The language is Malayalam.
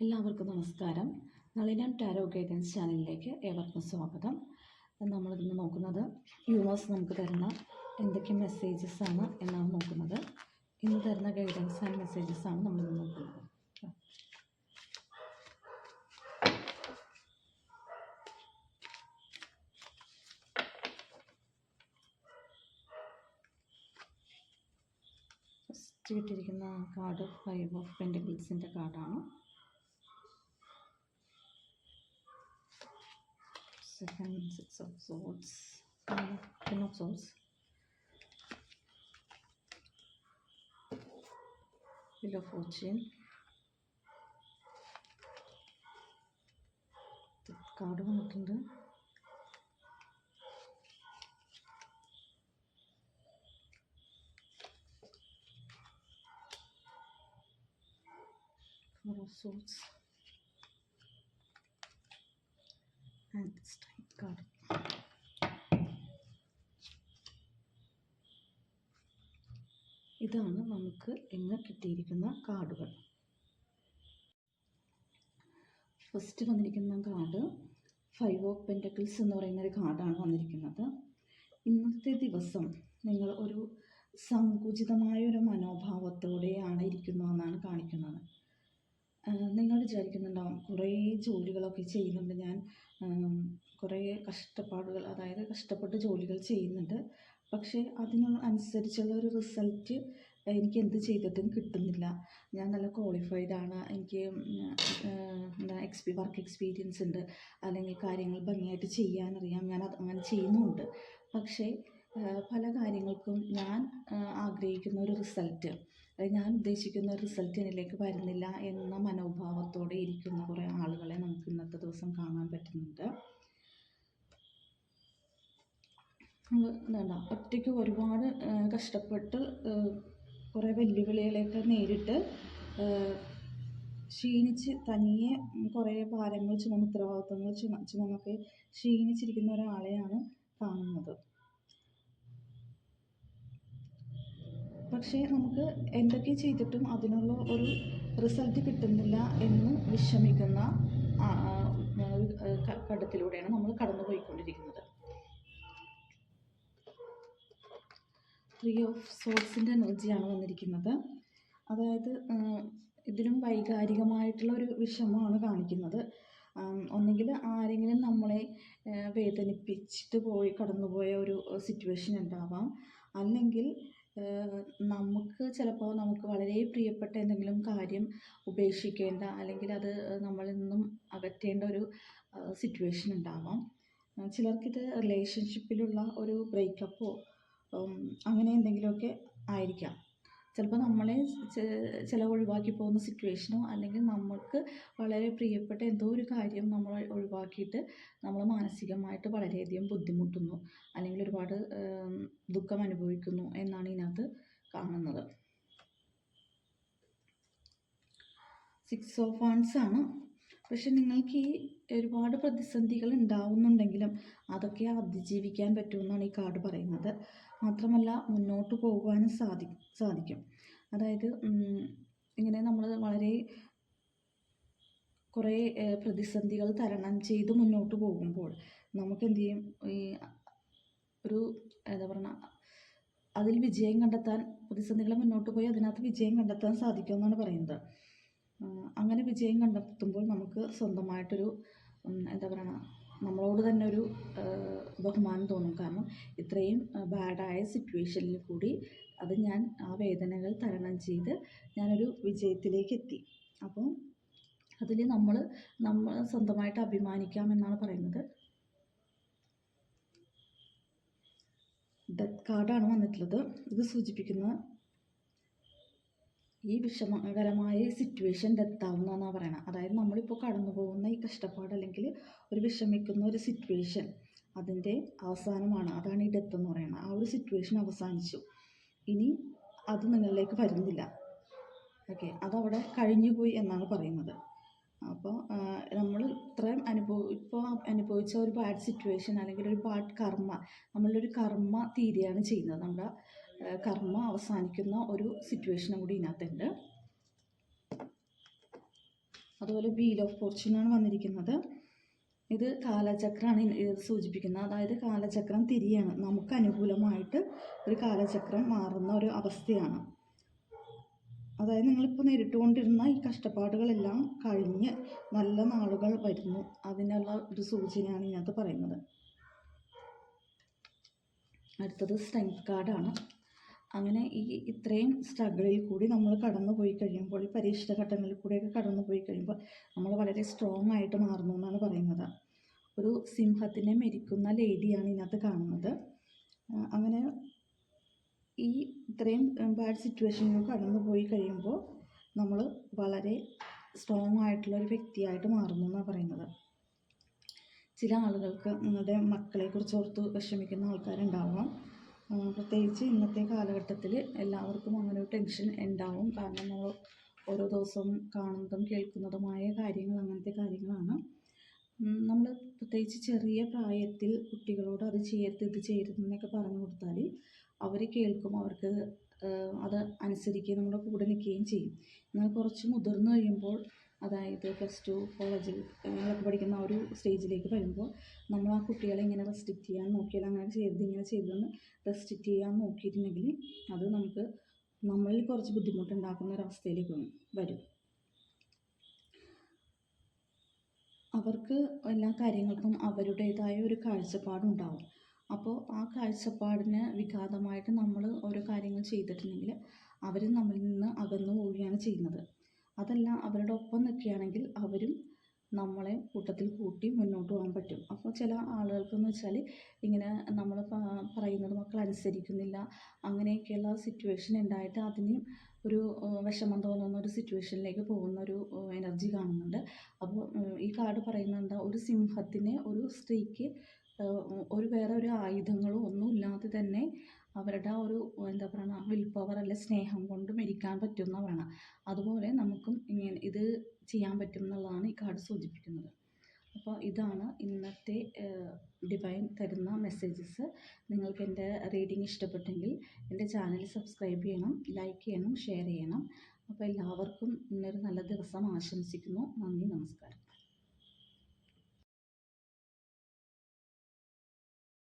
എല്ലാവർക്കും നമസ്കാരം. നളിനം ടാരോ ഗൈഡൻസ് ചാനലിലേക്ക് ഏവർക്കും സ്വാഗതം. നമ്മളിന്ന് നോക്കുന്നത് യൂണിവേഴ്സ് നമുക്ക് തരുന്ന എന്തൊക്കെ മെസ്സേജസ് ആണ് എന്നാണ് നോക്കുന്നത്. ഇന്ന് തരുന്ന ഗൈഡൻസ് ആൻഡ് മെസ്സേജസ് ആണ് നമ്മളിന്ന് നോക്കുന്നത്. ഫസ്റ്റ് കിട്ടിയിരിക്കുന്ന കാർഡ് 5 ഓഫ് പെൻറ്റക്കിൾസിൻ്റെ കാർഡാണ്. Second, 6 of swords, 10 of swords, Wheel of Fortune. Card വന്നിട്ടുണ്ട്. Four of swords and this time card. ഇതാണ് നമുക്ക് ഇന്ന് കിട്ടിയിരിക്കുന്ന കാർഡുകൾ. ഫസ്റ്റ് വന്നിരിക്കുന്ന കാർഡ് 5 ഓഫ് പെൻറ്റക്കിൾസ് എന്ന് പറയുന്ന ഒരു കാർഡാണ് വന്നിരിക്കുന്നത്. ഇന്നത്തെ ദിവസം നിങ്ങൾ ഒരു സങ്കുചിതമായ ഒരു മനോഭാവത്തോടെയാണ് ഇരിക്കുന്നതെന്നാണ് കാണിക്കുന്നത്. നിങ്ങൾ വിചാരിക്കുന്നുണ്ടാവും കുറേ ജോലികളൊക്കെ ചെയ്യുന്നുണ്ട്, ഞാൻ കുറേ കഷ്ടപ്പാടുകൾ, അതായത് കഷ്ടപ്പെട്ട് ജോലികൾ ചെയ്യുന്നുണ്ട്, പക്ഷേ അതിനനുസരിച്ചുള്ള ഒരു റിസൾട്ട് എനിക്ക് എന്ത് ചെയ്തിട്ടും കിട്ടുന്നില്ല. ഞാൻ നല്ല ക്വാളിഫൈഡ് ആണ്, എനിക്ക് വർക്ക് എക്സ്പീരിയൻസ് ഉണ്ട്, അല്ലെങ്കിൽ കാര്യങ്ങൾ ഭംഗിയായിട്ട് ചെയ്യാനറിയാം, ഞാൻ അത് അങ്ങനെ ചെയ്യുന്നുണ്ട്. പക്ഷേ പല കാര്യങ്ങൾക്കും ഞാൻ ആഗ്രഹിക്കുന്ന ഒരു റിസൾട്ട്, ഞാൻ ഉദ്ദേശിക്കുന്ന ഒരു റിസൾട്ട് എന്നിലേക്ക് വരുന്നില്ല എന്ന മനോഭാവത്തോടെ ഇരിക്കുന്ന കുറേ ആളുകളെ നമുക്ക് ഇന്നത്തെ ദിവസം കാണാൻ പറ്റുന്നുണ്ട്. എന്താണ്, ഒറ്റയ്ക്ക് ഒരുപാട് കഷ്ടപ്പെട്ട് കുറേ വെല്ലുവിളികളെയൊക്കെ നേരിട്ട് ക്ഷീണിച്ച് തനിയെ കുറേ ഭാരങ്ങൾ ചുമന്ന് ഉത്തരവാദിത്വങ്ങൾ ചുമന്നൊക്കെ ക്ഷീണിച്ചിരിക്കുന്ന ഒരാളെയാണ് കാണുന്നത്. പക്ഷേ നമുക്ക് എന്തൊക്കെ ചെയ്തിട്ടും അതിനുള്ള ഒരു റിസൾട്ട് കിട്ടുന്നില്ല എന്ന് വിഷമിക്കുന്ന ഘട്ടത്തിലൂടെയാണ് നമ്മൾ കടന്നു പോയിക്കൊണ്ടിരിക്കുന്നത്. 3 ഓഫ് സോർഡ്സിൻ്റെ എനർജിയാണ് വന്നിരിക്കുന്നത്. അതായത് ഇതിലും വൈകാരികമായിട്ടുള്ള ഒരു വിഷമമാണ് കാണിക്കുന്നത്. ഒന്നുകിൽ ആരെങ്കിലും നമ്മളെ വേദനിപ്പിച്ചിട്ട് കടന്നുപോയ ഒരു സിറ്റുവേഷൻ ഉണ്ടാവാം, അല്ലെങ്കിൽ നമുക്ക് ചിലപ്പോൾ നമുക്ക് വളരെ പ്രിയപ്പെട്ട എന്തെങ്കിലും കാര്യം ഉപേക്ഷിക്കേണ്ട, അല്ലെങ്കിൽ അത് നമ്മളിൽ നിന്നും അകറ്റേണ്ട ഒരു സിറ്റുവേഷൻ ഉണ്ടാവാം. ചിലർക്കിത് റിലേഷൻഷിപ്പിലുള്ള ഒരു ബ്രേക്കപ്പോ അങ്ങനെ എന്തെങ്കിലുമൊക്കെ ആയിരിക്കാം. ചിലപ്പോൾ നമ്മളെ ഒഴിവാക്കി പോകുന്ന സിറ്റുവേഷനോ, അല്ലെങ്കിൽ നമുക്ക് വളരെ പ്രിയപ്പെട്ട എന്തോ ഒരു കാര്യം നമ്മൾ ഒഴിവാക്കിയിട്ട് നമ്മൾ മാനസികമായിട്ട് വളരെയധികം ബുദ്ധിമുട്ടുന്നു, അല്ലെങ്കിൽ ഒരുപാട് ദുഃഖം അനുഭവിക്കുന്നു എന്നാണ് ഇതിനകത്ത് കാണുന്നത്. 6 ഓഫ് വാൻഡ്സ് ആണ്. പക്ഷെ നിങ്ങൾക്ക് ഈ ഒരുപാട് പ്രതിസന്ധികൾ ഉണ്ടാവുന്നുണ്ടെങ്കിലും അതൊക്കെ അതിജീവിക്കാൻ പറ്റുമെന്നാണ് ഈ കാർഡ് പറയുന്നത്. മാത്രമല്ല മുന്നോട്ട് പോകുവാനും സാധിക്കും. അതായത് ഇങ്ങനെ നമ്മൾ വളരെ കുറേ പ്രതിസന്ധികൾ തരണം ചെയ്ത് മുന്നോട്ട് പോകുമ്പോൾ നമുക്ക് എന്ത് ചെയ്യും, ഈ ഒരു എന്താ പറയുക, അതിൽ വിജയം കണ്ടെത്താൻ, പ്രതിസന്ധികളെ മുന്നോട്ട് പോയി അതിനകത്ത് വിജയം കണ്ടെത്താൻ സാധിക്കുമെന്നാണ് പറയുന്നത്. അങ്ങനെ വിജയം കണ്ടെത്തുമ്പോൾ നമുക്ക് സ്വന്തമായിട്ടൊരു എന്താ പറയുക, നമ്മളോട് തന്നെ ഒരു ബഹുമാനം തോന്നും. കാരണം ഇത്രയും ബാഡായ സിറ്റുവേഷനിൽ കൂടി ഞാൻ ആ വേദനകൾ തരണം ചെയ്ത് ഞാനൊരു വിജയത്തിലേക്ക് എത്തി. അപ്പോൾ അതിൽ നമ്മൾ സ്വന്തമായിട്ട് അഭിമാനിക്കാമെന്നാണ് പറയുന്നത്. ഡെത്ത് കാർഡാണ് വന്നിട്ടുള്ളത്. ഇത് സൂചിപ്പിക്കുന്നത് ഈ വിഷമകരമായ സിറ്റുവേഷൻ ഡെത്താവുന്നതെന്നാണ് പറയണത്. അതായത് നമ്മളിപ്പോൾ കടന്നു പോകുന്ന ഈ കഷ്ടപ്പാട്, അല്ലെങ്കിൽ ഒരു വിഷമിക്കുന്ന ഒരു സിറ്റുവേഷൻ, അതിൻ്റെ അവസാനമാണ്. അതാണ് ഈ ഡെത്ത് എന്ന് പറയുന്നത്. ആ ഒരു സിറ്റുവേഷൻ അവസാനിച്ചു, ഇനി അത് നിങ്ങളിലേക്ക് വരുന്നില്ല. ഓക്കെ, അതവിടെ കഴിഞ്ഞുപോയി എന്നാണ് പറയുന്നത്. അപ്പോൾ നമ്മൾ ഇത്രയും ഇപ്പോൾ അനുഭവിച്ച ഒരു ബാഡ് സിറ്റുവേഷൻ, അല്ലെങ്കിൽ ഒരു ബാഡ് കർമ്മ, നമ്മളൊരു കർമ്മ തീരുകയാണ് ചെയ്യുന്നത്. നമ്മുടെ കർമ്മ അവസാനിക്കുന്ന ഒരു സിറ്റുവേഷനും കൂടി ഇതിനകത്തുണ്ട്. അതുപോലെ വീൽ ഓഫ് ഫോർച്യൂണാണ് വന്നിരിക്കുന്നത്. ഇത് കാലചക്രമാണ് ഇത് സൂചിപ്പിക്കുന്നത്. അതായത് കാലചക്രം തിരിയാണ്, നമുക്ക് അനുകൂലമായിട്ട് ഒരു കാലചക്രം മാറുന്ന ഒരു അവസ്ഥയാണ്. അതായത് നിങ്ങളിപ്പോൾ നേരിട്ടുകൊണ്ടിരുന്ന ഈ കഷ്ടപ്പാടുകളെല്ലാം കഴിഞ്ഞ് നല്ല നാളുകൾ വരുന്നു, അതിനുള്ള ഒരു സൂചനയാണ് ഇതിനകത്ത് പറയുന്നത്. അടുത്തത് സ്ട്രെങ്ത് കാർഡാണ്. അങ്ങനെ ഇത്രയും സ്ട്രഗിളിൽ കൂടി നമ്മൾ കടന്നു പോയി കഴിയുമ്പോൾ, ഈ പരീക്ഷണ ഘട്ടങ്ങളിൽ കൂടെയൊക്കെ കടന്നു പോയി കഴിയുമ്പോൾ നമ്മൾ വളരെ സ്ട്രോങ് ആയിട്ട് മാറുന്നു എന്നാണ് പറയുന്നത്. ഒരു സിംഹത്തിനെ മെരിക്കുന്ന ലേഡിയാണ് ഇതിനകത്ത് കാണുന്നത്. അങ്ങനെ ഈ ഇത്രയും ബാഡ് സിറ്റുവേഷനിൽ കടന്നു പോയി കഴിയുമ്പോൾ നമ്മൾ വളരെ സ്ട്രോങ് ആയിട്ടുള്ള ഒരു വ്യക്തിയായിട്ട് മാറുന്നു എന്നാണ് പറയുന്നത്. ചില ആളുകൾക്ക് നിങ്ങളുടെ മക്കളെക്കുറിച്ച് ഓർത്ത് വിഷമിക്കുന്ന ആൾക്കാരുണ്ടാവാം. പ്രത്യേകിച്ച് ഇന്നത്തെ കാലഘട്ടത്തിൽ എല്ലാവർക്കും അങ്ങനെ ഒരു ടെൻഷൻ ഉണ്ടാവും. കാരണം നമ്മൾ ഓരോ ദിവസവും കാണുന്നതും കേൾക്കുന്നതുമായ കാര്യങ്ങൾ അങ്ങനത്തെ കാര്യങ്ങളാണ്. നമ്മൾ പ്രത്യേകിച്ച് ചെറിയ പ്രായത്തിൽ കുട്ടികളോട് അത് ചെയ്യരുത് ഇത് ചെയ്യരുത് എന്നൊക്കെ പറഞ്ഞു കൊടുത്താൽ അവർ കേൾക്കും, അവർക്ക് അത് അനുസരിക്കുകയും നമ്മുടെ കൂടെ നിൽക്കുകയും ചെയ്യും. എന്നാൽ കുറച്ച് മുതിർന്നു കഴിയുമ്പോൾ, അതായത് +2 കോളേജിൽ ഒക്കെ പഠിക്കുന്ന ആ ഒരു സ്റ്റേജിലേക്ക് വരുമ്പോൾ നമ്മൾ ആ കുട്ടികളെ ഇങ്ങനെ റെസ്ട്രിക്റ്റ് ചെയ്യാൻ നോക്കിയാൽ, അങ്ങനെ ചെയ്യരുത് ഇങ്ങനെ ചെയ്തതെന്ന് റെസ്ട്രിക്റ്റ് ചെയ്യാൻ നോക്കിയിട്ടുണ്ടെങ്കിൽ അത് നമ്മളിൽ കുറച്ച് ബുദ്ധിമുട്ടുണ്ടാക്കുന്ന ഒരവസ്ഥയിലേക്ക് വരും. അവർക്ക് എല്ലാ കാര്യങ്ങൾക്കും അവരുടേതായ ഒരു കാഴ്ചപ്പാടുണ്ടാവും. അപ്പോൾ ആ കാഴ്ചപ്പാടിന് വിഘാതമായിട്ട് നമ്മൾ ഓരോ കാര്യങ്ങൾ ചെയ്തിട്ടുണ്ടെങ്കിൽ അവർ നമ്മളിൽ നിന്ന് അകന്നു പോവുകയാണ് ചെയ്യുന്നത്. അതല്ല, അവരുടെ ഒപ്പം നിൽക്കുകയാണെങ്കിൽ അവരും നമ്മളെ കൂട്ടത്തിൽ കൂട്ടി മുന്നോട്ട് പോകാൻ പറ്റും. അപ്പോൾ ചില ആളുകൾക്കെന്ന് വെച്ചാൽ ഇങ്ങനെ നമ്മൾ പറയുന്നത് മക്കൾ അനുസരിക്കുന്നില്ല, അങ്ങനെയൊക്കെയുള്ള സിറ്റുവേഷൻ ഉണ്ടായിട്ട് അതിന് ഒരു വിഷമം തോന്നുന്ന ഒരു സിറ്റുവേഷനിലേക്ക് പോകുന്ന ഒരു എനർജി കാണുന്നുണ്ട്. അപ്പോൾ ഈ കാർഡ് പറയുന്നത് ഒരു സിംഹത്തിന്, ഒരു സ്ത്രീക്ക് വേറെ ഒരു ആയുധങ്ങളോ ഒന്നും ഇല്ലാതെ തന്നെ അവരുടെ ആ ഒരു എന്താ പറയുക വിൽ പവർ അല്ലെ സ്നേഹം കൊണ്ട് മെരിക്കാൻ പറ്റും എന്നാണ് പറയണം. അതുപോലെ നമുക്കും ഇങ്ങനെ ഇത് ചെയ്യാൻ പറ്റും എന്നുള്ളതാണ് ഈ കാർഡ് സൂചിപ്പിക്കുന്നത്. അപ്പോൾ ഇതാണ് ഇന്നത്തെ ഡിവൈൻ തരുന്ന മെസ്സേജസ്. നിങ്ങൾക്ക് എൻ്റെ റീഡിങ് ഇഷ്ടപ്പെട്ടെങ്കിൽ എൻ്റെ ചാനൽ സബ്സ്ക്രൈബ് ചെയ്യണം, ലൈക്ക് ചെയ്യണം, ഷെയർ ചെയ്യണം. അപ്പോൾ എല്ലാവർക്കും ഇന്നൊരു നല്ല ദിവസം ആശംസിക്കുന്നു. നന്ദി, നമസ്കാരം.